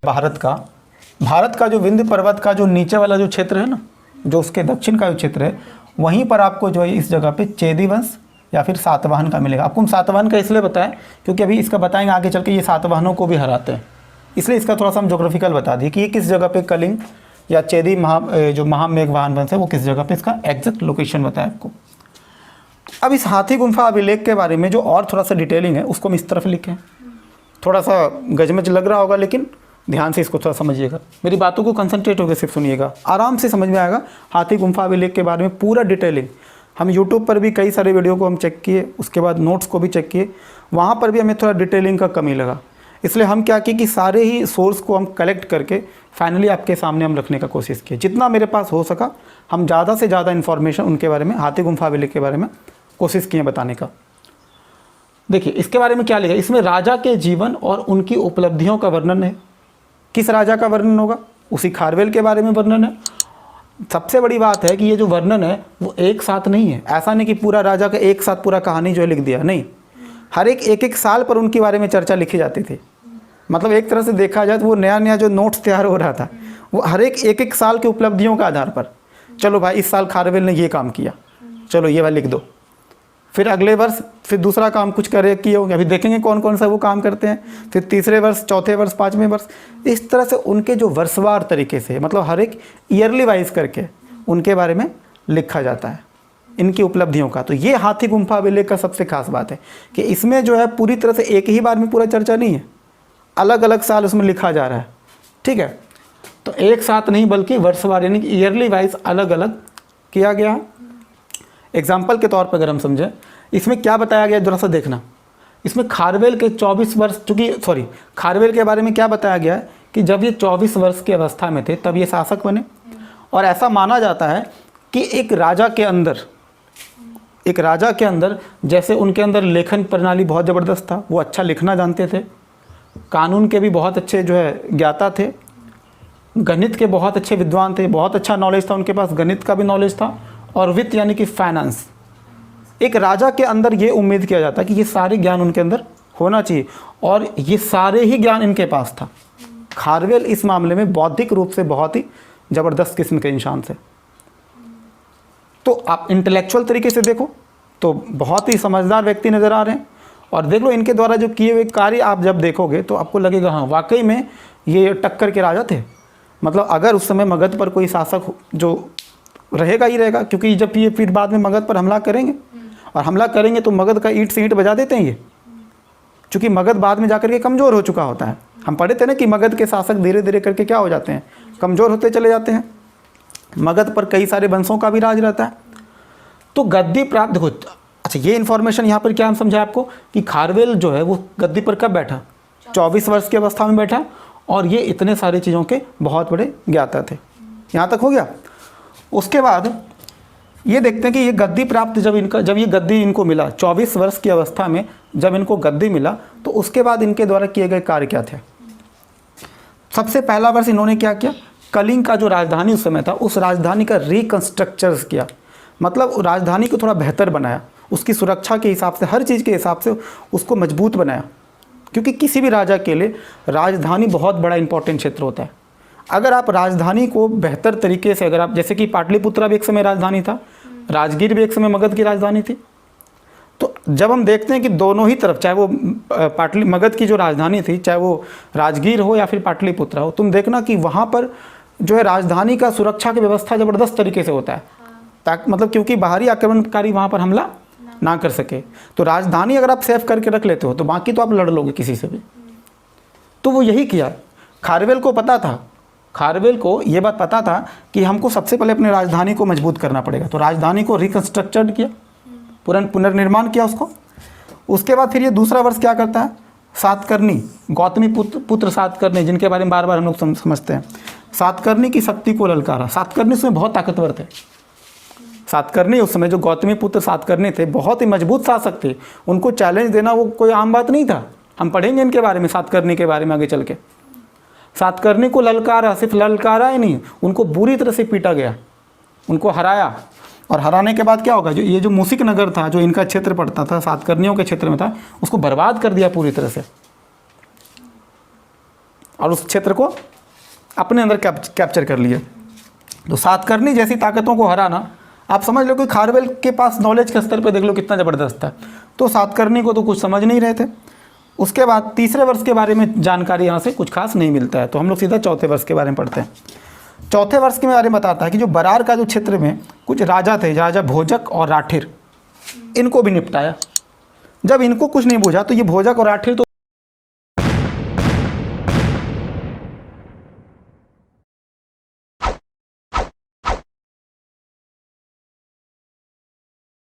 भारत का जो विंध्य पर्वत का जो नीचे वाला जो क्षेत्र है ना, जो उसके दक्षिण का जो क्षेत्र है, वहीं पर आपको जो है इस जगह पे चेदी वंश या फिर सातवाहन का मिलेगा। आपको हम सातवाहन का इसलिए बताएं क्योंकि अभी इसका बताएंगे आगे चल के ये सातवाहनों को भी हराते हैं, इसलिए इसका थोड़ा सा हम ज्योग्राफिकल बता दिए कि ये किस जगह पे कलिंग या चेदी जो महामेघवाहन वंश है वो किस जगह पे, इसका एग्जैक्ट लोकेशन बताया आपको। अब इस हाथी गुम्फा अभिलेख के बारे में जो और थोड़ा सा डिटेलिंग है उसको हम इस तरफ लिखें। थोड़ा सा गजमज लग रहा होगा लेकिन ध्यान से इसको थोड़ा समझिएगा, मेरी बातों को कंसंट्रेट होकर सिर्फ सुनिएगा, आराम से समझ में आएगा। हाथी गुम्फा अभिलेख के बारे में पूरा डिटेलिंग हम यूट्यूब पर भी कई सारे वीडियो को हम चेक किए, उसके बाद नोट्स को भी चेक किए, वहाँ पर भी हमें थोड़ा डिटेलिंग का कमी लगा, इसलिए हम क्या किए कि सारे ही सोर्स को हम कलेक्ट करके फाइनली आपके सामने हम रखने का कोशिश किए। जितना मेरे पास हो सका हम ज़्यादा से ज़्यादा इन्फॉर्मेशन उनके बारे में, हाथी गुम्फा अभिलेख के बारे में कोशिश किए बताने का। देखिए इसके बारे में क्या लिखा, इसमें राजा के जीवन और उनकी उपलब्धियों का वर्णन है। किस राजा का वर्णन होगा, उसी खारवेल के बारे में वर्णन है। सबसे बड़ी बात है कि ये जो वर्णन है वो एक साथ नहीं है, ऐसा नहीं कि पूरा राजा का एक साथ पूरा कहानी जो है लिख दिया, नहीं, हर एक साल पर उनके बारे में चर्चा लिखी जाती थी। मतलब एक तरह से देखा जाए तो वो नया नया जो नोट्स तैयार हो रहा था वो हर एक साल की उपलब्धियों के आधार पर, चलो भाई इस साल खारवेल ने ये काम किया, चलो ये वाला लिख दो, फिर अगले वर्ष फिर दूसरा काम कुछ करे किए होंगे, अभी देखेंगे कौन कौन सा वो काम करते हैं, फिर तीसरे वर्ष, चौथे वर्ष, पाँचवें वर्ष, इस तरह से उनके जो वर्षवार तरीके से, मतलब हर एक ईयरली वाइज करके उनके बारे में लिखा जाता है इनकी उपलब्धियों का। तो ये हाथी गुम्फा अभिलेख का सबसे खास बात है कि इसमें जो है पूरी तरह से एक ही बार में पूरा चर्चा नहीं है, अलग अलग साल उसमें लिखा जा रहा है, ठीक है। तो एक साथ नहीं बल्कि वर्षवार यानी कि ईयरली वाइज अलग अलग किया गया है। एग्जाम्पल के तौर पर अगर हम समझें इसमें क्या बताया गया जरा सा देखना, इसमें खारवेल के 24 वर्ष, चूँकि खारवेल के बारे में क्या बताया गया है कि जब ये 24 वर्ष की अवस्था में थे तब ये शासक बने, और ऐसा माना जाता है कि एक राजा के अंदर जैसे उनके अंदर लेखन प्रणाली बहुत ज़बरदस्त था, वो अच्छा लिखना जानते थे, कानून के भी बहुत अच्छे जो है ज्ञाता थे, गणित के बहुत अच्छे विद्वान थे, बहुत अच्छा नॉलेज था उनके पास, गणित का भी नॉलेज था, और वित्त यानी कि फाइनेंस। एक राजा के अंदर ये उम्मीद किया जाता है कि ये सारे ज्ञान उनके अंदर होना चाहिए, और ये सारे ही ज्ञान इनके पास था। खारवेल इस मामले में बौद्धिक रूप से बहुत ही ज़बरदस्त किस्म के इंसान थे। तो आप इंटेलेक्चुअल तरीके से देखो तो बहुत ही समझदार व्यक्ति नज़र आ रहे हैं, और देख लो इनके द्वारा जो किए हुए कार्य आप जब देखोगे तो आपको लगेगा हाँ वाकई में ये टक्कर के राजा थे। मतलब अगर उस समय मगध पर कोई शासक जो रहेगा ही रहेगा, क्योंकि जब ये फिर बाद में मगध पर हमला करेंगे और हमला करेंगे तो मगध का ईंट से ईंट बजा देते हैं ये, क्योंकि मगध बाद में जाकर के कमज़ोर हो चुका होता है। हम पढ़े थे ना कि मगध के शासक धीरे धीरे करके क्या हो जाते हैं, कमज़ोर होते चले जाते हैं। मगध पर कई सारे वंशों का भी राज रहता है। तो गद्दी प्राप्त हो, अच्छा ये इन्फॉर्मेशन यहाँ पर क्या हम समझा आपको कि खारवेल जो है वो गद्दी पर कब बैठा, 24 वर्ष की अवस्था में बैठा, और ये इतने सारी चीज़ों के बहुत बड़े ज्ञाता थे। यहाँ तक हो गया। उसके बाद ये देखते हैं कि ये गद्दी प्राप्त जब ये गद्दी इनको मिला 24 वर्ष की अवस्था में, जब इनको गद्दी मिला तो उसके बाद इनके द्वारा किए गए कार्य क्या थे। सबसे पहला वर्ष इन्होंने क्या किया, कलिंग का जो राजधानी उस समय था उस राजधानी का रिकंस्ट्रक्चर्स किया, मतलब राजधानी को थोड़ा बेहतर बनाया, उसकी सुरक्षा के हिसाब से, हर चीज़ के हिसाब से उसको मजबूत बनाया, क्योंकि किसी भी राजा के लिए राजधानी बहुत बड़ा इंपॉर्टेंट क्षेत्र होता है। अगर आप राजधानी को बेहतर तरीके से, अगर आप जैसे कि पाटलिपुत्रा भी एक समय राजधानी था, राजगीर भी एक समय मगध की राजधानी थी, तो जब हम देखते हैं कि दोनों ही तरफ, चाहे वो मगध की जो राजधानी थी, चाहे वो राजगीर हो या फिर पाटलिपुत्रा हो, तुम देखना कि वहाँ पर जो है राजधानी का सुरक्षा की व्यवस्था ज़बरदस्त तरीके से होता है, ताकि मतलब क्योंकि बाहरी आक्रमणकारी वहाँ पर हमला ना कर सके। तो राजधानी अगर आप सेफ करके रख लेते हो तो बाकी तो आप लड़ लोगे किसी से भी। तो वो यही किया। खारवेल को पता था, खारवेल को ये बात पता था कि हमको सबसे पहले अपनी राजधानी को मजबूत करना पड़ेगा, तो राजधानी को रिकंस्ट्रक्टेड किया, पुनर्निर्माण किया उसको। उसके बाद फिर ये दूसरा वर्ष क्या करता है, सातकर्णी, गौतमी पुत्र सातकर्णी, जिनके बारे में बार बार हम लोग समझते हैं, सातकर्णी की शक्ति को ललकारा। सातकर्णी उसमें बहुत ताकतवर थे। सातकर्णी उस समय जो गौतमी पुत्र सातकर्णी थे बहुत ही मजबूत शासक थे, उनको चैलेंज देना वो कोई आम बात नहीं था। हम पढ़ेंगे इनके बारे में, सातकर्णी के बारे में आगे चल के। सातकर्णी को ललकारा, सिर्फ ललकारा ही नहीं, उनको बुरी तरह से पीटा गया, उनको हराया, और हराने के बाद क्या होगा, जो ये जो मूसिक नगर था, जो इनका क्षेत्र पड़ता था, सातकर्णियों के क्षेत्र में था, उसको बर्बाद कर दिया पूरी तरह से। और उस क्षेत्र को अपने अंदर कैप्चर कर लिए। तो सातकर्णी जैसी ताकतों को हराना, आप समझ लो कि खारवेल के पास नॉलेज के स्तर पे देख लो कितना ज़बरदस्त है, तो सातकर्णी को तो कुछ समझ नहीं रहे थे। उसके बाद तीसरे वर्ष के बारे में जानकारी यहाँ से कुछ खास नहीं मिलता है, तो हम लोग सीधा चौथे वर्ष के बारे में पढ़ते हैं। चौथे वर्ष के बारे में बताता है कि जो बरार का जो क्षेत्र में कुछ राजा थे, राजा भोजक और राठिर, इनको भी निपटाया। जब इनको कुछ नहीं बूझा तो ये भोजक और राठिर तो